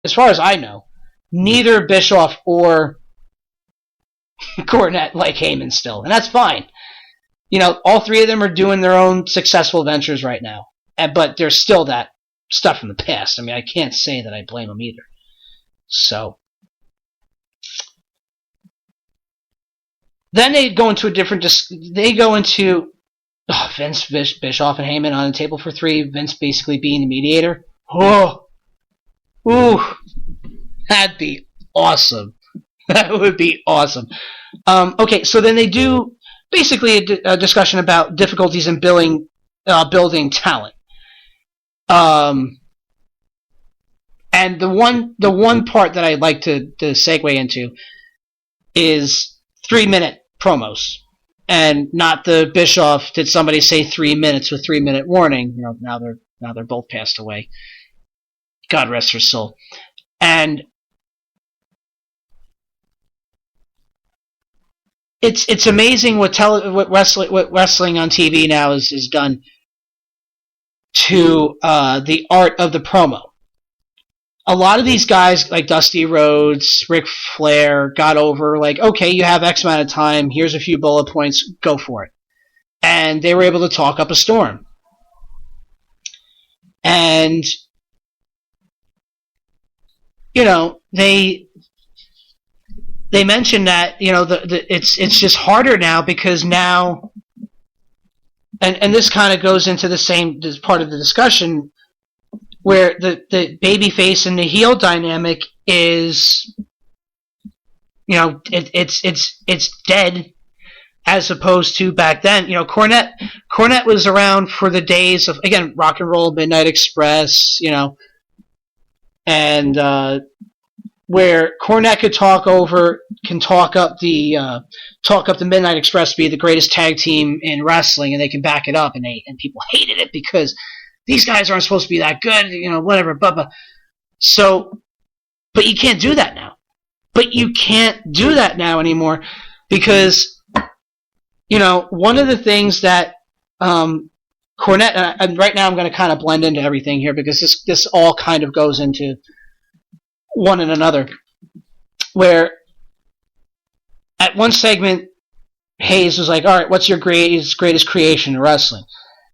as far as I know, neither Bischoff or Cornette like Heyman still, and that's fine. All three of them are doing their own successful ventures right now, but there's still that stuff from the past. I mean, I can't say that I blame them either. So then they go into Vince, Bischoff, and Heyman on the table for three. Vince basically being the mediator. Oh, ooh, that'd be awesome. That would be awesome. Okay, so then they do basically a discussion about difficulties in building talent. And the one part that I'd like to segue into is 3-minute promos, and not the Bischoff. Did somebody say 3 minutes with 3-minute warning? Now they're both passed away. God rest her soul. And it's amazing what wrestling on TV now is done to the art of the promo. A lot of these guys, like Dusty Rhodes, Ric Flair, got over, like, okay, you have X amount of time, here's a few bullet points, go for it. And they were able to talk up a storm. And, they mentioned that, it's just harder now because now, and this kind of goes into this part of the discussion, where the babyface and the heel dynamic is, it's dead, as opposed to back then. Cornette was around for the days of, again, Rock and Roll, Midnight Express, and where Cornette can talk up the Midnight Express to be the greatest tag team in wrestling, and they can back it up, and people hated it because these guys aren't supposed to be that good, whatever, blah. So, but you can't do that now. But you can't do that now anymore because, one of the things that Cornette, and right now I'm going to kind of blend into everything here because this all kind of goes into one and another, where at one segment, Hayes was like, all right, what's your greatest creation in wrestling?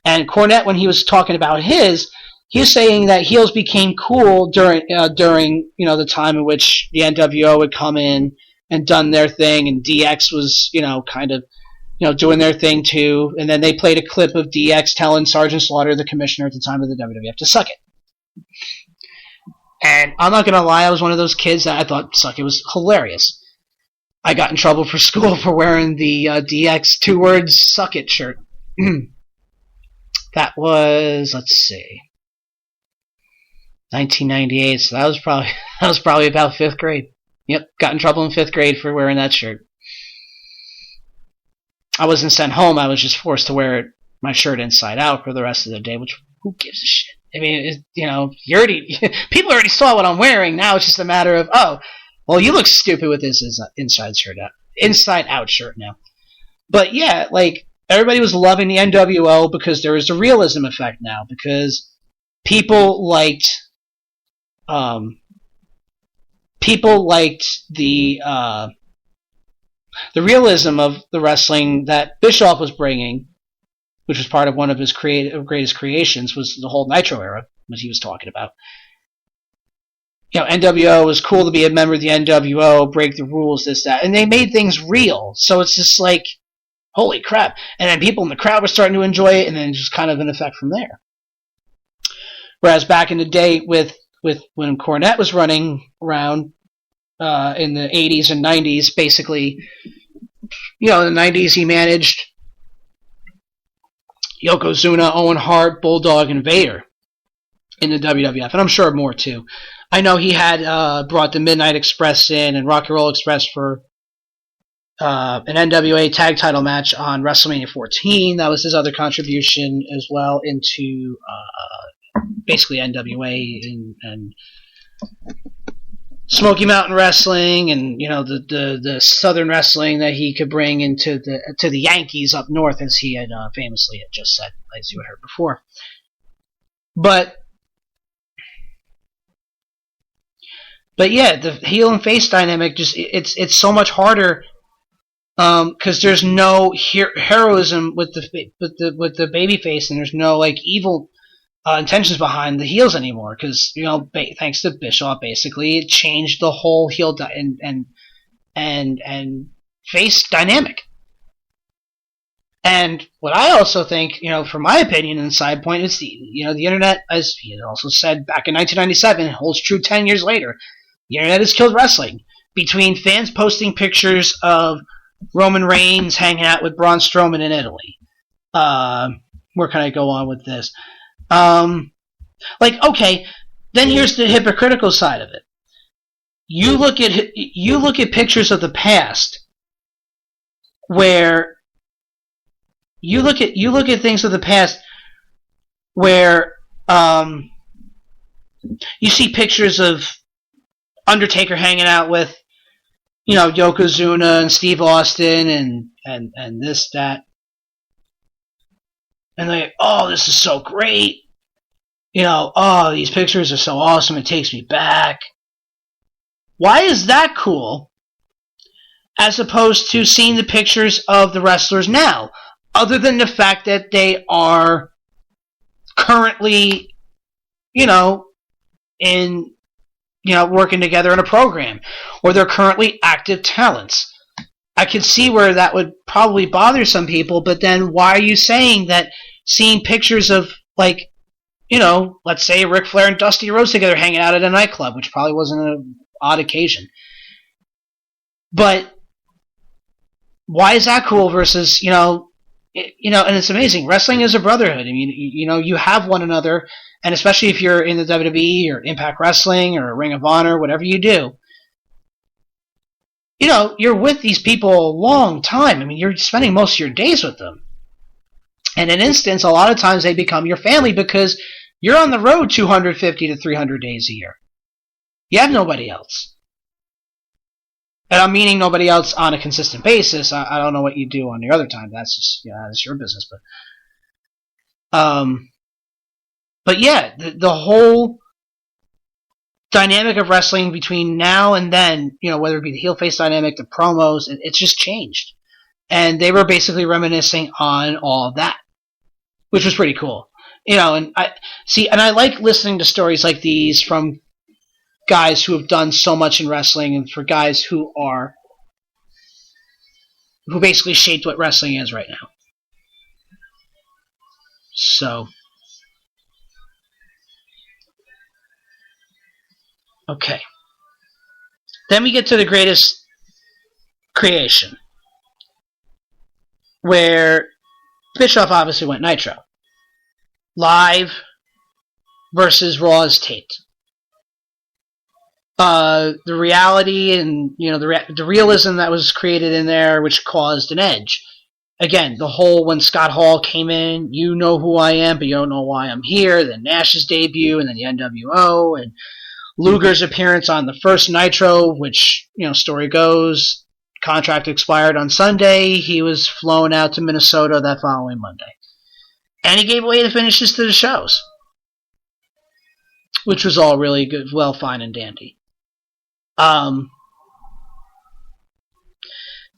And Cornette, when he was talking about he was saying that heels became cool during the time in which the NWO had come in and done their thing, and DX was kind of doing their thing too. And then they played a clip of DX telling Sergeant Slaughter, the commissioner at the time of the WWF, to suck it. And I'm not gonna lie, I was one of those kids that I thought suck it was hilarious. I got in trouble for school for wearing the DX 2 words suck it shirt. That was, let's see, 1998, so that was probably about 5th grade. Yep, got in trouble in 5th grade for wearing that shirt. I wasn't sent home, I was just forced to wear my shirt inside out for the rest of the day, which, who gives a shit? I mean, people already saw what I'm wearing, now it's just a matter of, oh, well, you look stupid with this inside out shirt now. But yeah, like, everybody was loving the NWO because there was a realism effect now, because people liked the realism of the wrestling that Bischoff was bringing, which was part of one of his greatest creations, was the whole Nitro era, what he was talking about. NWO was cool to be a member of the NWO, break the rules, this, that, and they made things real. So it's just like, holy crap. And then people in the crowd were starting to enjoy it, and then just kind of an effect from there. Whereas back in the day with when Cornette was running around in the 80s and 90s, basically, in the 90s he managed Yokozuna, Owen Hart, Bulldog, and Vader in the WWF, and I'm sure more too. I know he had brought the Midnight Express in and Rock and Roll Express for an NWA tag title match on WrestleMania 14. That was his other contribution as well into basically NWA and Smoky Mountain Wrestling, and the Southern wrestling that he could bring into the Yankees up north, as he had famously had just said, as you had heard before. But But yeah, the heel and face dynamic it's so much harder because there's no heroism with the baby face, and there's no like evil intentions behind the heels anymore. Because thanks to Bischoff, basically it changed the whole heel and face dynamic. And what I also think, from my opinion and side point, is the internet, as he also said back in 1997, holds true 10 years later. The internet has killed wrestling. Between fans posting pictures of Roman Reigns hanging out with Braun Strowman in Italy. Where can I go on with this? Okay, then here's the hypocritical side of it. You look at pictures of the past where you look at things of the past where you see pictures of Undertaker hanging out with Yokozuna and Steve Austin and this, that. And they're like, oh, this is so great. Oh, these pictures are so awesome, it takes me back. Why is that cool as opposed to seeing the pictures of the wrestlers now? Other than the fact that they are currently, working together in a program, or they're currently active talents. I could see where that would probably bother some people, but then why are you saying that seeing pictures of, let's say Ric Flair and Dusty Rhodes together hanging out at a nightclub, which probably wasn't an odd occasion. But why is that cool versus, and it's amazing. Wrestling is a brotherhood. I mean, you have one another, and especially if you're in the WWE or Impact Wrestling or Ring of Honor, whatever you do, you're with these people a long time. I mean, you're spending most of your days with them. And in instance, a lot of times they become your family because you're on the road 250 to 300 days a year. You have nobody else. And I'm meaning nobody else on a consistent basis. I don't know what you do on your other time. That's just, that's your business. But yeah, the whole dynamic of wrestling between now and then, whether it be the heel face dynamic, the promos, it's just changed. And they were basically reminiscing on all of that, which was pretty cool. And I like listening to stories like these from guys who have done so much in wrestling, and for guys who basically shaped what wrestling is right now. So, okay. Then we get to the greatest creation, where Bischoff obviously went Nitro. Live versus Raw's taped. The reality and the realism that was created in there, which caused an edge. Again, the whole when Scott Hall came in, you know who I am, but you don't know why I'm here. Then Nash's debut, and then the NWO, and Luger's appearance on the first Nitro, which story goes, contract expired on Sunday. He was flown out to Minnesota that following Monday, and he gave away the finishes to the shows, which was all really good, well, fine and dandy.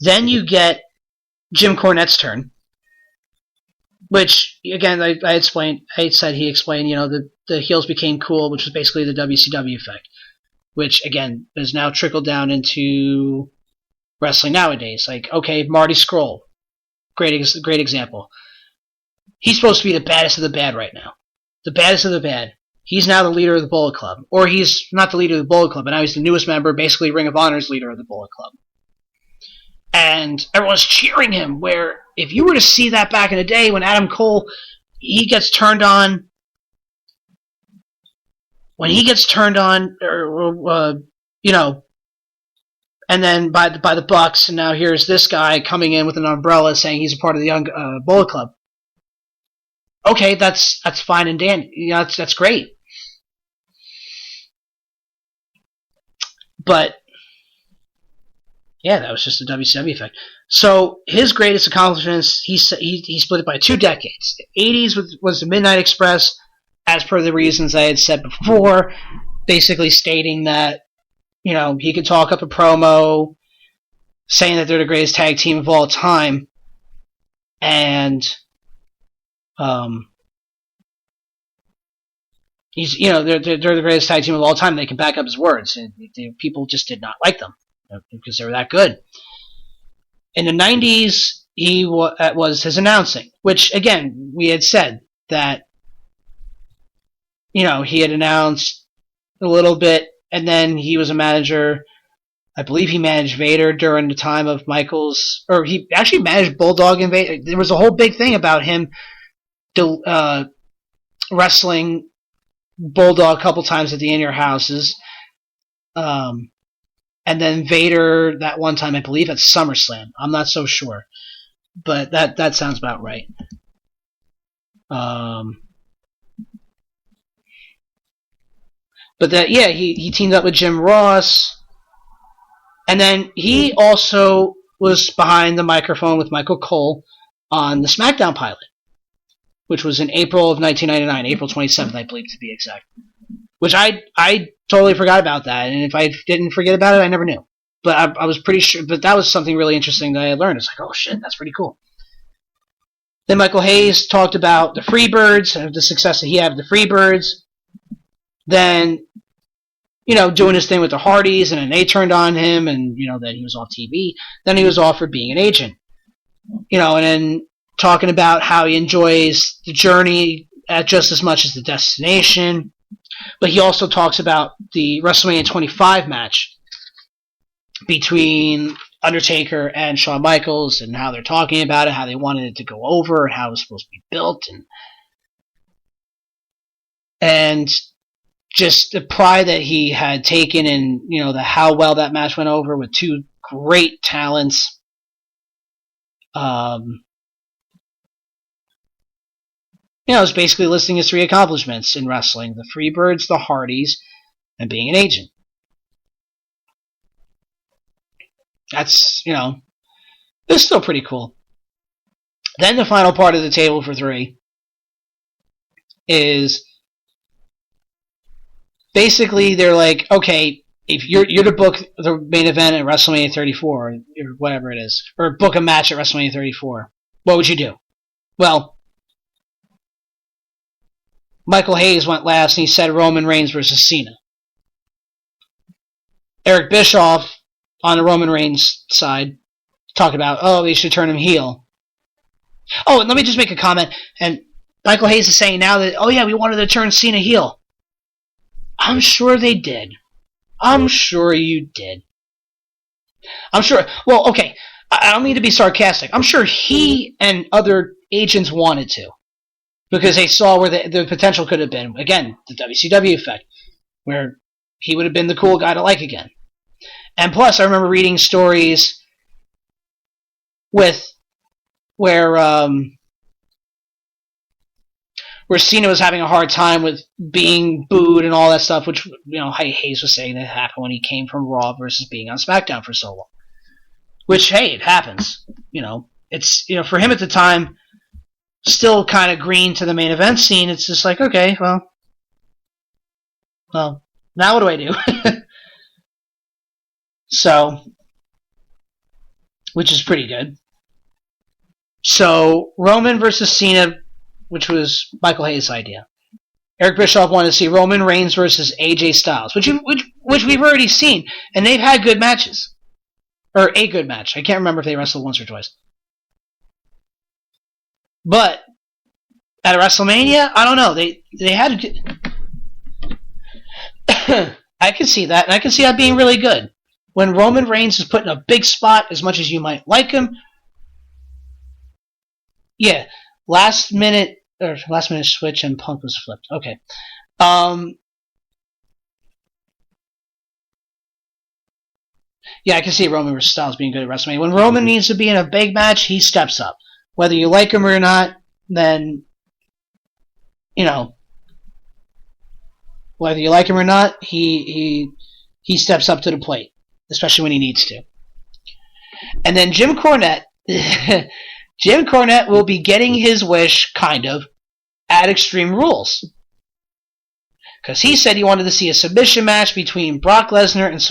Then you get Jim Cornette's turn, which, again, I said he explained, the heels became cool, which was basically the WCW effect, which, again, is now trickled down into wrestling nowadays. Like, okay, Marty Scurll, great example. He's supposed to be the baddest of the bad right now. The baddest of the bad. He's now the leader of the Bullet Club. Or he's not the leader of the Bullet Club, but now he's the newest member, basically Ring of Honor's leader of the Bullet Club. And everyone's cheering him, where if you were to see that back in the day when Adam Cole, he gets turned on, and then by the Bucks, and now here's this guy coming in with an umbrella saying he's a part of the young Bullet Club. Okay, that's fine and dandy. That's great. But yeah, that was just the WCW effect. So his greatest accomplishments, he split it by 2 decades. The 80s was the Midnight Express, as per the reasons I had said before, basically stating that he could talk up a promo saying that they're the greatest tag team of all time, and they're the greatest tag team of all time. They can back up his words, and people just did not like them because they were that good. In the 90s, he was his announcing, which again we had said that he had announced a little bit, and then he was a manager. I believe he managed Vader during the time of Michaels, or he actually managed Bulldog and Vader. There was a whole big thing about him wrestling Bulldog a couple times at the In Your Houses. And then Vader that one time, I believe, at SummerSlam. I'm not so sure. But that sounds about right. But he teamed up with Jim Ross. And then he also was behind the microphone with Michael Cole on the SmackDown pilot, which was in April of 1999, April 27th, I believe, to be exact. Which I totally forgot about that, and if I didn't forget about it, I never knew. But I was pretty sure, but that was something really interesting that I had learned. It's like, oh shit, that's pretty cool. Then Michael Hayes talked about the Freebirds and the success that he had with the Freebirds. Then, doing his thing with the Hardys, and then they turned on him, and, then he was off TV. Then he was offered being an agent. And then talking about how he enjoys the journey just as much as the destination. But he also talks about the WrestleMania 25 match between Undertaker and Shawn Michaels, and how they're talking about it, how they wanted it to go over, and how it was supposed to be built, and just the pride that he had taken in, how well that match went over with two great talents. It's basically listing his 3 accomplishments in wrestling: the Freebirds, the Hardys, and being an agent. That's, it's still pretty cool. Then the final part of the table for 3 is basically they're like, okay, if you're to book the main event at WrestleMania 34, or whatever it is, or book a match at WrestleMania 34, what would you do? Well, Michael Hayes went last, and he said Roman Reigns versus Cena. Eric Bischoff, on the Roman Reigns side, talked about, they should turn him heel. Oh, and let me just make a comment. And Michael Hayes is saying now that, we wanted to turn Cena heel. I'm sure they did. I'm sure you did. I'm sure. Well, okay, I don't mean to be sarcastic. I'm sure he and other agents wanted to, because they saw where the potential could have been. Again, the WCW effect, where he would have been the cool guy to like again. And plus, I remember reading stories where Cena was having a hard time with being booed and all that stuff, which, Hayes was saying that happened when he came from Raw versus being on SmackDown for so long. Which, hey, it happens. It's, for him at the time, still kind of green to the main event scene. It's just like, okay, well, now what do I do? So, which is pretty good. So, Roman versus Cena, which was Michael Hayes' idea. Eric Bischoff wanted to see Roman Reigns versus AJ Styles, which we've already seen, and they've had good matches. Or a good match. I can't remember if they wrestled once or twice. But at WrestleMania, I don't know. They had I can see that, and I can see that being really good. When Roman Reigns is put in a big spot, as much as you might like him, last minute switch and Punk was flipped. Okay. I can see Roman versus Styles being good at WrestleMania. When Roman needs to be in a big match, he steps up. Whether you like him or not, then, whether you like him or not, he steps up to the plate, especially when he needs to. And then Jim Cornette will be getting his wish, kind of, at Extreme Rules. Because he said he wanted to see a submission match between Brock Lesnar and